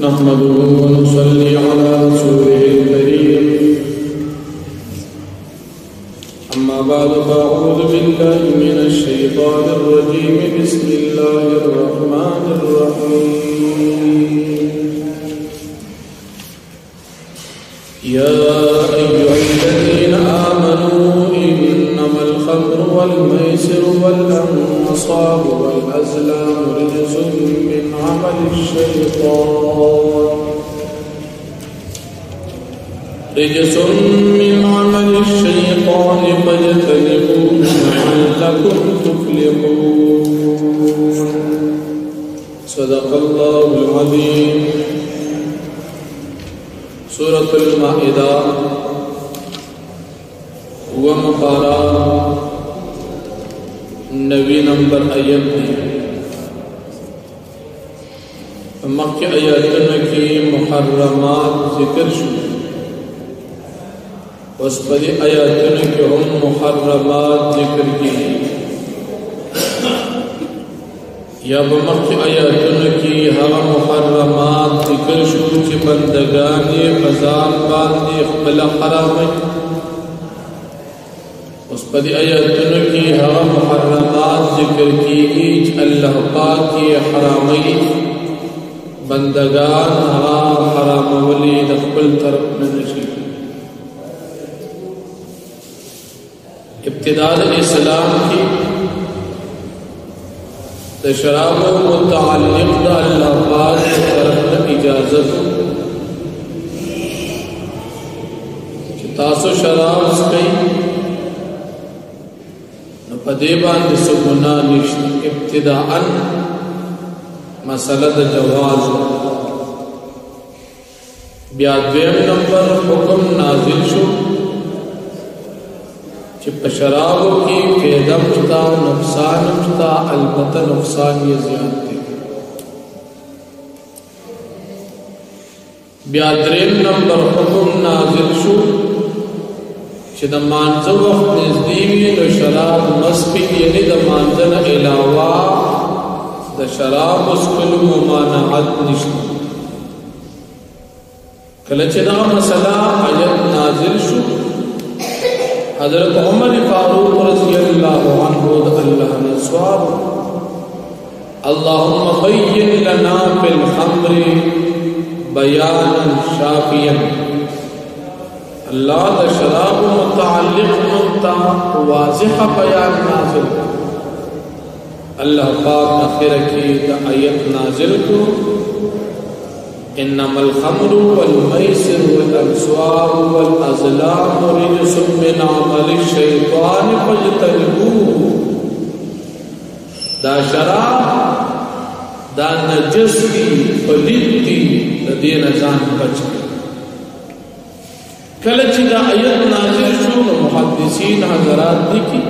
नहमदुहु व नुसल्ली अला रसूलिहिल करीम अम्मा बअद फ़अऊज़ु बिल्लाहि मिनश शैतानिर रजीम बिस्मिल्लाहिर रहमानिर रहीम या अय्युहल्लज़ीना आमनू इन्नमल ख़म्रु वल मैसिरु वल अंसाबु वल अज़लामु रिज्सुम मिन अमलिश शैतान फ़ज्तनिबूहु लअल्लकुम तुफ़्लिहून। सदक़ल्लाहुल अज़ीम। सूरतुल माइदा व मुपारा 9 नंबर आयत में मक्की आयतन की मुहर्रमात जिक्र शुरू उस पर आयतन के हम मुहर्रमात जिक्र की या मक्की आयतन की हम मुहर्रमात जिक्र शुरू के बंदगाने बाजार बांधे खला हराम उस पर आयतन की हम मुहर्रमात जिक्र की अल्लाह पाक के हरामई बंदगान हराम वली दखल तरफ नशीब इब्तिदाल इस्लाम की शराब मुतअल्लिक़ अल्लाह पाक की तरफ इजाजत तासो शराब कई पदेबान सुगुना निश्त इब्तिदाअन मसलद जवाज ब्याद्वेम नंबर हुक्म नाजिल शो शराब की फेदम था नुकसान था अलबत्ता नुकसान ये ज्यादती ब्याद्रेम नंबर हुक्म नाजिल शो द मांझ वक्त नजदीक द शराब मस्की यानी द मांझन अलावा द शराब मुस्किल मुमानअत निश्त कलचदा मसला आयत नाजिल शो हजरत उमर फारूक रज़ियल्लाहु अन्हु अल्लाह ने सवाब अल्लाहुम्मा बय्यिन लना फिल खम्रि बयानन शाफियन अल्लाह द शराब मुतअल्लिक़ मुता वाज़िह बयान नाज़िल अल्लाह पाक आखिर की द आयत नाज़िल को इन्नमल खम्रु वल मैसिरु वल अंसाबु वल अज़लामु रिज्सुम मिन अमलिश शैतान फ़ज्तनिबूहु दा शराब दा नजस की पलीती द दीन जान बच कलच दा आयत नाज़िल शो मुहद्दिसीन हज़रात लिखी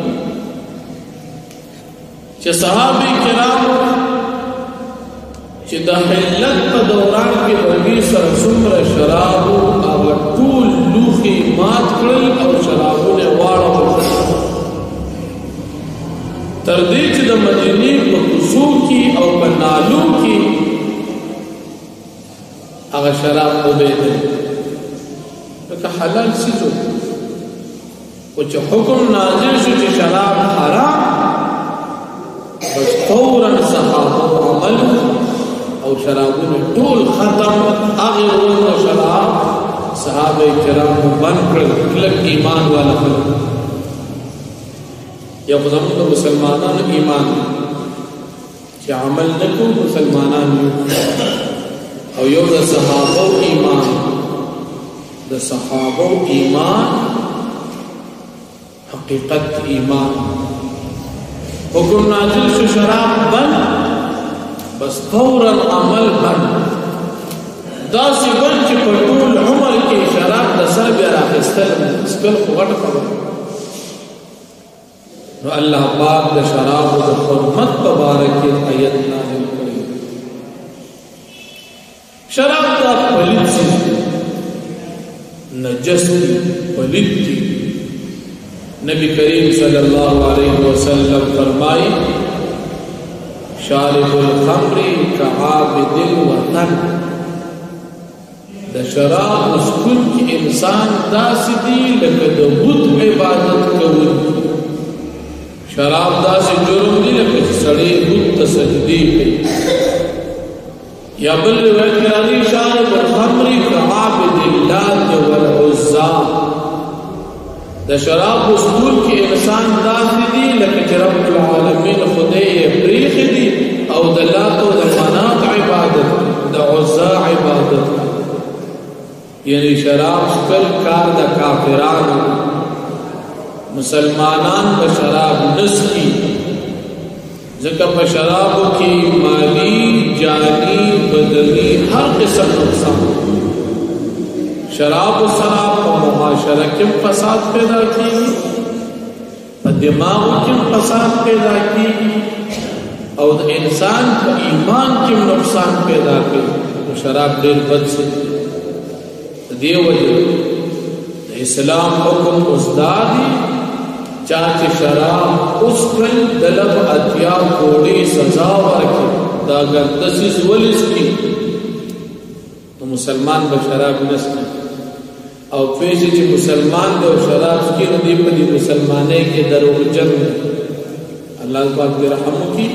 कि सहाबी किराम द हिल्लत के दौरान के बगी सर सुम्र शराबो और टूल लूखी मात कड़ल और शराबो ने वाड़ा तरदीच द मदीनी बकुसू की और बनालू की अगर शराब उबेद तो हलाल चीजों कुछ हुक्म नाजिल शो शराब हराम बस फौरन सहाबो अमल और शराबों ने टूल खत्म आगे रोज शराब सहाबे किराम बन कर लग ईमान वाला फल या खुदाम तो मुसलमानान ईमान कि अमल न को मुसलमानान और यो द सहाबो ईमान हकीकत ईमान हुक्म नाजिल शो शराब बंद बस फौरन अमल बंद दासी बन के पटूल उमर के शराब दसर बेरा स्कल खुगट खबर अल्लाह पाक द शराब द हुर्मत मुबारक की आयत नाज़िल करी शराब का पलीत से नजस की पलीत की नबी करीम सल्लल्लाहु अलैहि वसल्लम फरमाई शारिबुल खम्री कआबिदिल वतन د شراب اسکون کې انسان داسې دی لکه د بت عبادت کوونکی شراب داسې جرم دی لکه چې سړی بت ته سجدې کوي یا بل روایت کې راځي شارب الخمر كعابد اللات والعزى د شراب اسکون کې انسان داسې دی لکه چې رب العالمین خدای یې پریښی دی او د لات او د منات عبادت د عزى عبادت یعنی شراب سکل کار د کافرانو مسلمانان په شراب نسکی ځکه په شرابو کې مالی جانی بدنی هر قسم نقصان شراب و شراب په معاشره کې فساد پیدا کیږي په دماغ کې فساد پیدا کیږي او د انسان په ایمان کې نقصان پیدا کوي شراب ډېر بد څه دی وجه اسلام حکم ازدادی چاچه شراب اس کل دلب اتیا کوڑی سزا ورکی دا گردسی زولیس کی تو مسلمان با شراب نسکی او پیشی چه مسلمان دے و شراب سکی ندی پا دی مسلمانے کے دروغ جن اللہ پاک دی رحمو کی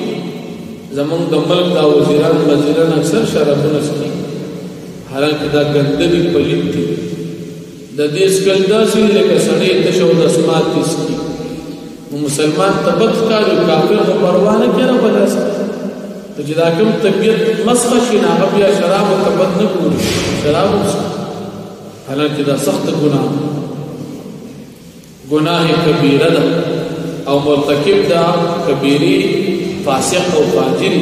زمان دا ملک دا وزیران اکثر شراب نسکی حالانکہ دا گندگی پلیت تھی دا دیس گندا سی لکه سړی تشو د اسمات تسکی مسلمان تبت کارو کافر خو پروا نه کوي بلاس ته چې دا کوم طبيعت مسخه شي نه بیا شراب او تبت نه کوي شراب حالانکہ دا سخت گناہ کبیره ده او مرتکب دا کبیری فاسق او فاجر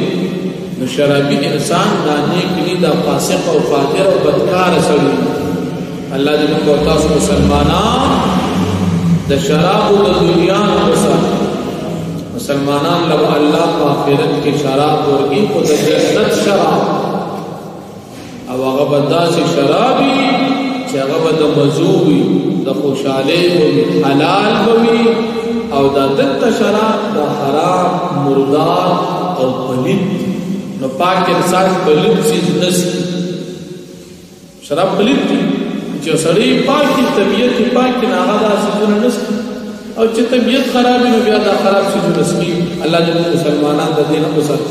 نو شرابی انسان دا نیک نی دا فاسق او فاجر او بدکار سړی الله دې موږ تاسو مسلمانان د شراب د دنیا وسه مسلمانان له الله په آخرت کې شراب ورګي په د جنت شراب او هغه بداسي شرابي چې هغه د مزوي د خوشاله او حلال وي او د دت شراب د حرام مردار او پلید نو پاک انسان پلید چیز نس شراب پلید دی چې سړی پاکي طبيعت پاکي نه هغه سيزونه نس او چې طبيعت خراب نو بیا دا خراب سيزونه نسمي الله دې مسلمانان د دین په سر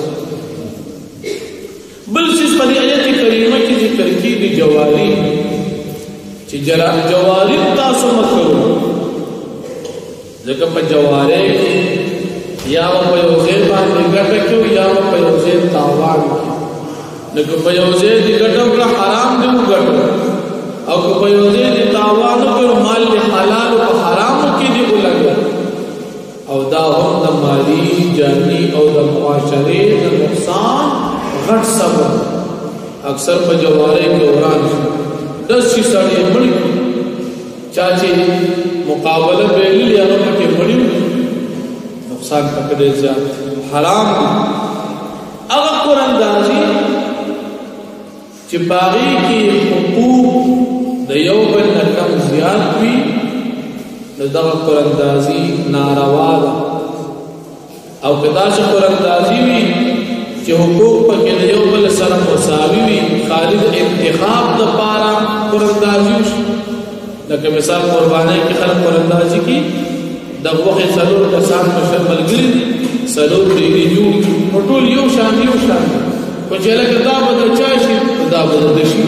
بل څه په آیت کریمه کې ذکر کیږي جواری چې جواری تاسو مکرو ځکه په جواره کې یا په یو ځای باندې ګټه کې یا په یو ځای تاوان لکه په یو ځای دې ګټه وکړه حرام دې وګټه او په یو ځای دې تاوان وکړ مال حلال او حرام کې دې ولګ او دا هم د مالی جانی او د معاشري د نقصان غټ سبب اکثر په جواره کې اوران 10 شي سړی مړ چاچی مقابله بیل یا نو کې مړیو نقصان پکړې ځات حرام هغه قراندازي چې باغی کې حقوق د یو بل کم زیات وي نو دا قراندازي ناروا ده او کدا چې قراندازي وي چې حقوق پکې د یو بل سره مساوي وي خالد انتخاب د پاره قراندازي لکه مثال قربانای کې خلک قراندازي کې د وخت سلور کسان مشر ملګری سلور دی جوړ ټول یو شان په چې لکه دا بدل چا شي دا بدل شي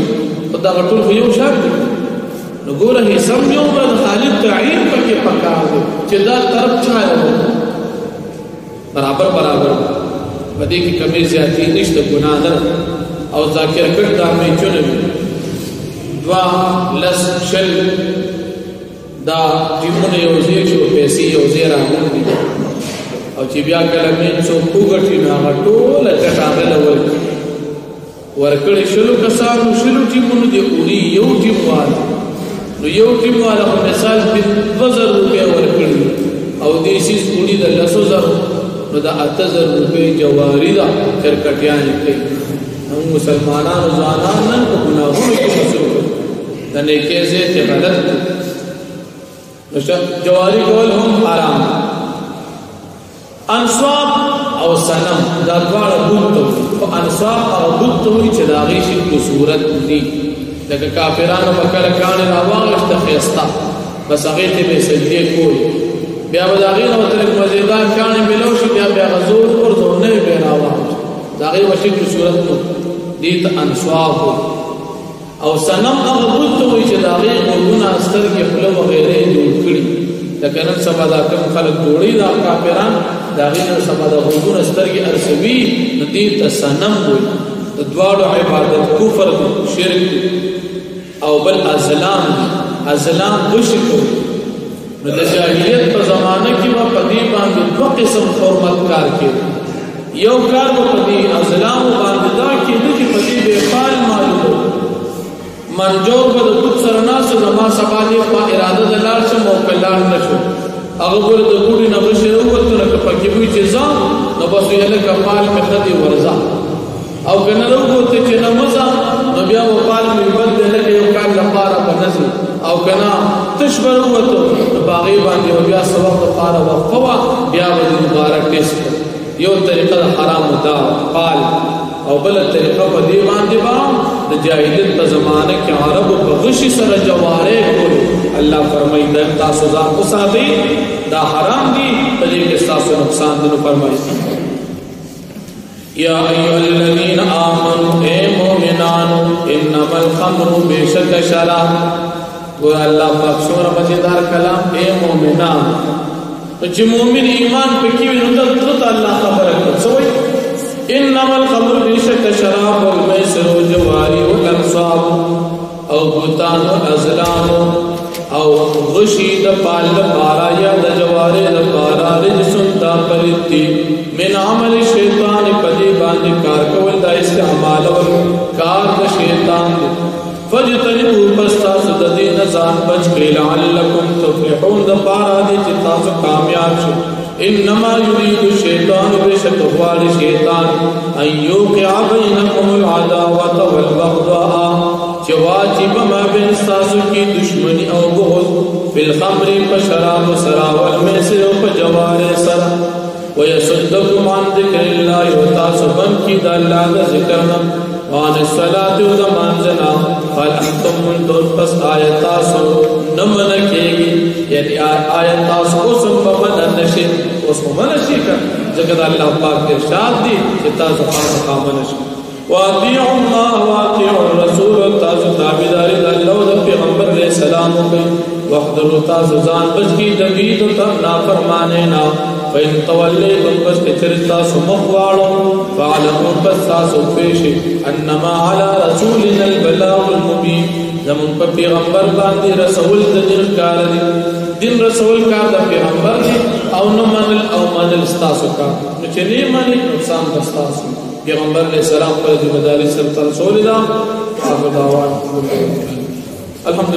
په دا ټول یو شان نو ګوره هي سم یو بل خالد تعین پکې پکار دی چې دا طرف چا برابر پدې کې کمی زیاتی نشته ګناه نه او ذاکر کړه دا مې چونه دوا لس شل دا ټیمونه یو ځای شو پیسې یو ځای راغلي او چې بیا کله مې څو وګټي نه ټول کټاغله ورکړې شلو کسانو شلو ټیمونه دی اونې یو ټیموال نو یو ټیموال په مثال 2000 روپیا ورکړي او دې سیس اونې د 10000 نو دا 8000 روپے جواری دا چرکټیان کې هم مسلمانانو ځوانان نن په ګناهونو کې مصروف د نیکه زه ته غلط نو جواری کول هم حرام انصاب او صنم دا ډول بوت او انصاب او بوت وي چې دا غي شي په صورت دي لکه کافرانو به کله کاڼې راواغېسته ښایسته بس هغې ته به یې سجدې کولې بیا به د هغې نه ورته لږ مزېدار کاڼې میلاو شي بیا به هغه زور غورځو نوې به یې راواغېست د هغې به شکل صورت نو دې ته انصاب وایي او صنم هغه بت ته وایي چې د هغې غوږونه سترګې خوله وغیره یې جوړ کړي لکه نن سبا دا کوم خلک جوړوي دا کافران د هغې نن سبا د غوږونه سترګې ارسوي نو دې ته صنم وایي د دواړو عبادت کفر دی شرک دی او بل ازلام دی ازلام دوشي کوي نو د جاهلیت په زمانه کې به په دې باندې دوه قسم حرمت کار کېده یو کار به په دې ازلامو باندې دا کېده چې په دې بېفال معلومو منجور به د بت سره ناست زما سبا دې په اراده د لاړ شم او که لاړ نه شو هغه ګوره د ګوډې نه غشې راووتو نو که پکې وي چې ځه نو بس ویې لکه پال مې ښه دی ورځه او که نه راووته چې نه مه ځه نو بیا به پال مې بل دی لکه یو کال لپاره به نه ځي او که نه تش به راووتو نو په هغې باندې به بیا څه وخت لپاره وقفه وه بیا به دې دوباره ټیسټ کړو یو طریقه د حرامو دا پال او بله طریقه په دې باندې به د جاهلیت په زمانه کې عربو په غشي سره جوارې کولې الله فرمایي دا تاسو ځان وساتئ دا حرام دي په دې کې ستاسو نقصان دی نو فرمایي یا ایها الذین آمنوا اے مومنانو انما الخمر بیشک شراب گویا اللہ پاک سورہ مزیدار کلام اے مومنان چې مومن ایمان پکې وي نو دلته الله خبره کوي انما الخمر بیشک شراب والمیسر والجواری والانصاب او بوتان والازلام او غشی د پال لپاره یا د جوارې لپاره رجسن دا پلیتی من عمل شیطان پدی باندې کار کول دا استعمال او کار د شیطان فجتنبوا پس تاسو د دې نه ځان بچ کړئ لعلکم تفلحون د پاره دې چې تاسو کامیاب شئ انما يريد الشيطان بشك غواړي شیطان ان يوقع بينكم العداوه والبغضاء چې واجب ما بین تاسو کې دشمنی او بغض فی الخمر فشراب سرا والمیسر فجوار سرا ويصدكم عن ذكر الله وتعصبن کی د الله د ذکرنا وعن الصلاه والمنزنا فانتم منذ پس آیاتاسو نمن کېږي یعنی آیاتاسو اوس په من نشي اوس په من نشي ځکه الله پاک ارشاد دي چې تاسو خامخا نشي واطيعوا الله واطيعوا الرسول تاسو تابعداري د الله او د پیغمبر علیه السلام کوي واحذروا تاسو ځان بچ کی د دې ته نافرمانه نه فإن توليتم بس كترتا سمخواړو فعلموا بس تاسو پېښې انما على رسولنا البلاغ المبين زمون په پیغمبر باندې رسول د دین کار دی دین رسول کار د پیغمبر دی او نو منل او منل تاسو کار چې نه مانی نقصان تاسو پیغمبر علیہ السلام پر ذمہ داری سره رسول دا الحمد